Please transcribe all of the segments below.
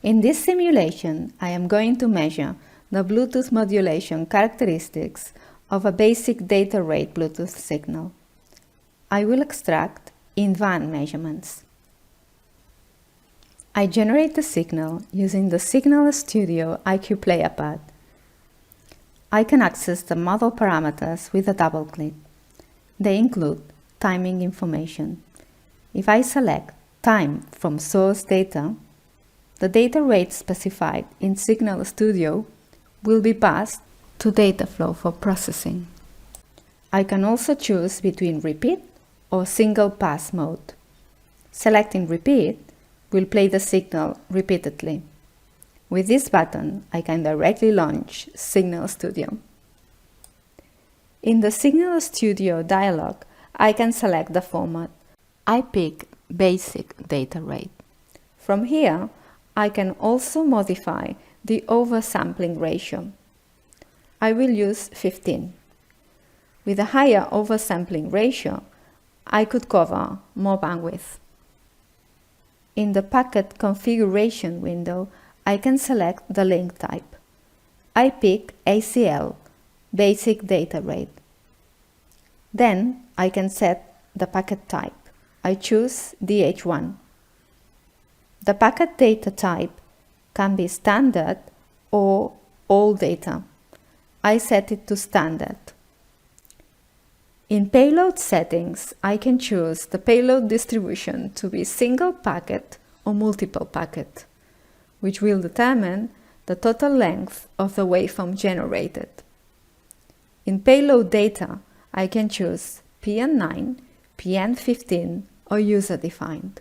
In this simulation, I am going to measure the Bluetooth modulation characteristics of a basic data rate Bluetooth signal. I will extract in-band measurements. I generate the signal using the Signal Studio IQ Player pad. I can access the model parameters with a double click. They include timing information. If I select time from source data, the data rate specified in Signal Studio will be passed to Dataflow for processing. I can also choose between repeat or single pass mode. Selecting repeat will play the signal repeatedly. With this button, I can directly launch Signal Studio. In the Signal Studio dialog, I can select the format. I pick Basic Data Rate. From here, I can also modify the oversampling ratio. I will use 15. With a higher oversampling ratio, I could cover more bandwidth. In the packet configuration window, I can select the link type. I pick ACL, Basic Data Rate. Then I can set the packet type. I choose DH1. The packet data type can be standard or all data. I set it to standard. In payload settings, I can choose the payload distribution to be single packet or multiple packet, which will determine the total length of the waveform generated. In payload data, I can choose PN9, PN15 or user-defined.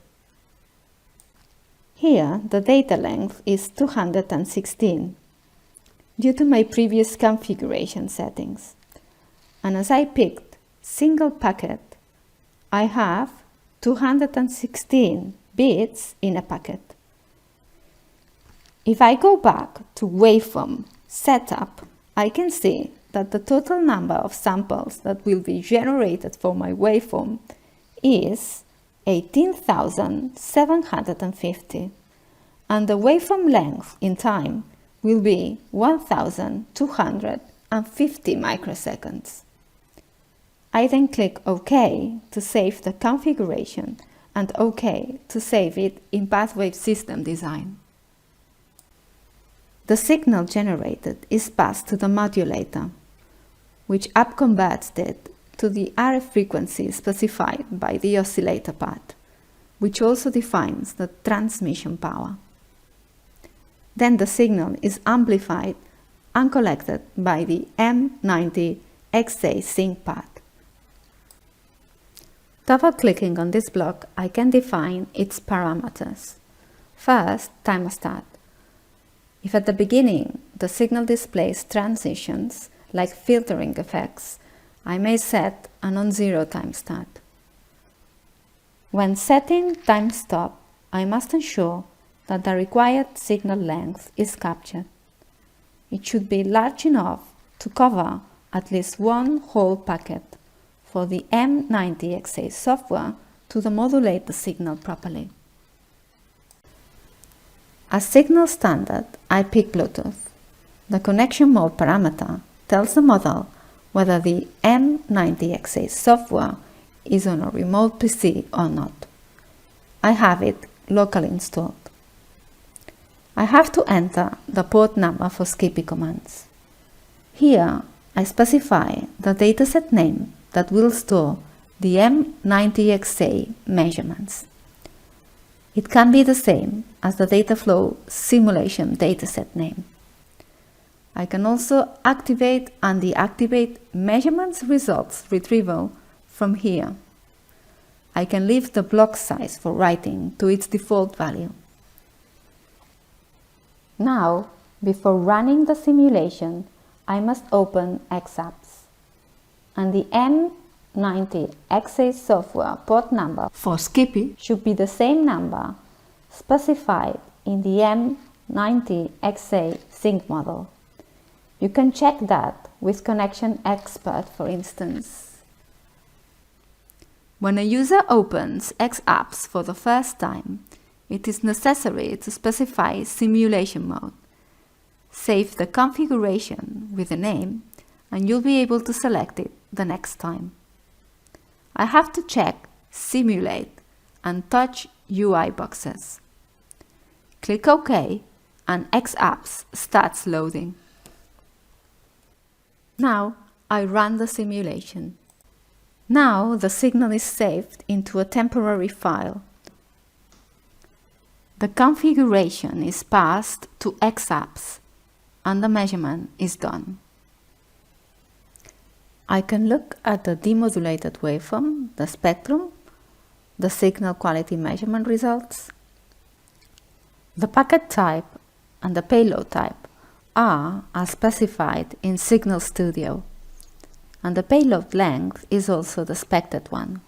Here, the data length is 216 due to my previous configuration settings. And as I picked single packet, I have 216 bits in a packet. If I go back to waveform setup, I can see that the total number of samples that will be generated for my waveform is 18,750, and the waveform length in time will be 1,250 microseconds. I then click OK to save the configuration and OK to save it in PathWave system design. The signal generated is passed to the modulator, which upconverts it to the RF frequency specified by the oscillator pad, which also defines the transmission power. Then the signal is amplified and collected by the M90XA sync pad. Double-clicking on this block, I can define its parameters. First, timer start. If at the beginning the signal displays transitions, like filtering effects, I may set a non-zero time start. When setting time stop, I must ensure that the required signal length is captured. It should be large enough to cover at least one whole packet for the M90XA software to modulate the signal properly. As signal standard, I pick Bluetooth. The connection mode parameter tells the model whether the M90XA software is on a remote PC or not. I have it locally installed. I have to enter the port number for Skippy commands. Here, I specify the dataset name that will store the M90XA measurements. It can be the same as the Dataflow simulation dataset name. I can also activate and deactivate measurements results retrieval from here. I can leave the block size for writing to its default value. Now, before running the simulation, I must open XApps, and the M90XA software port number for Skippy should be the same number specified in the M90XA sync model. You can check that with Connection Expert, for instance. When a user opens XApps for the first time, it is necessary to specify simulation mode. Save the configuration with the name and you'll be able to select it the next time. I have to check Simulate and touch UI boxes. Click OK and XApps starts loading. Now I run the simulation. Now the signal is saved into a temporary file. The configuration is passed to XApps and the measurement is done. I can look at the demodulated waveform, the spectrum, the signal quality measurement results. The packet type and the payload type are as specified in Signal Studio, and the payload length is also the expected one.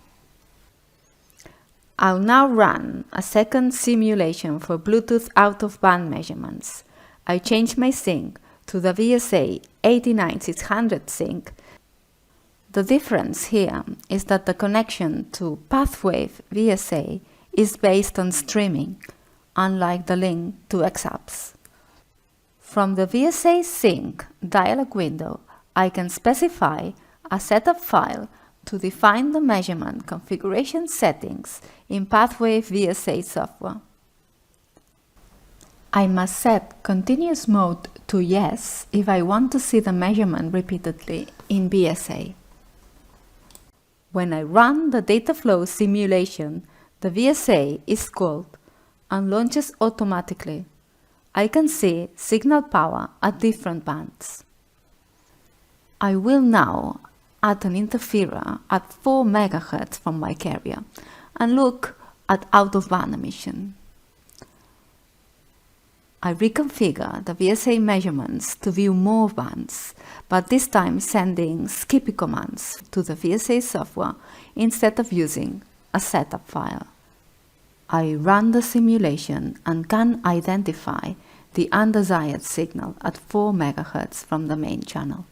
I'll now run a second simulation for Bluetooth out-of-band measurements. I change my sync to the VSA 89600 sync. The difference here is that the connection to PathWave VSA is based on streaming, unlike the link to XApps. From the VSA sync dialog window, I can specify a setup file to define the measurement configuration settings in PathWave VSA software. I must set continuous mode to yes if I want to see the measurement repeatedly in VSA. When I run the data flow simulation, the VSA is called and launches automatically. I can see signal power at different bands. I will now add an interferer at 4 MHz from my carrier and look at out-of-band emission. I reconfigure the VSA measurements to view more bands, but this time sending skippy commands to the VSA software instead of using a setup file. I run the simulation and can identify the undesired signal at 4 MHz from the main channel.